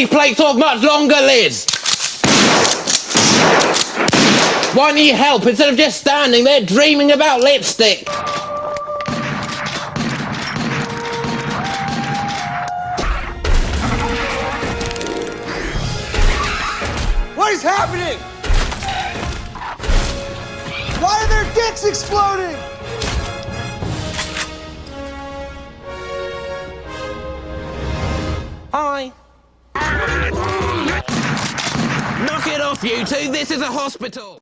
these plates off much longer, Liz? Why don't you help instead of just standing there dreaming about lipstick? What is happening? Why are their dicks exploding? Hi. Knock it off, you two. This is a hospital.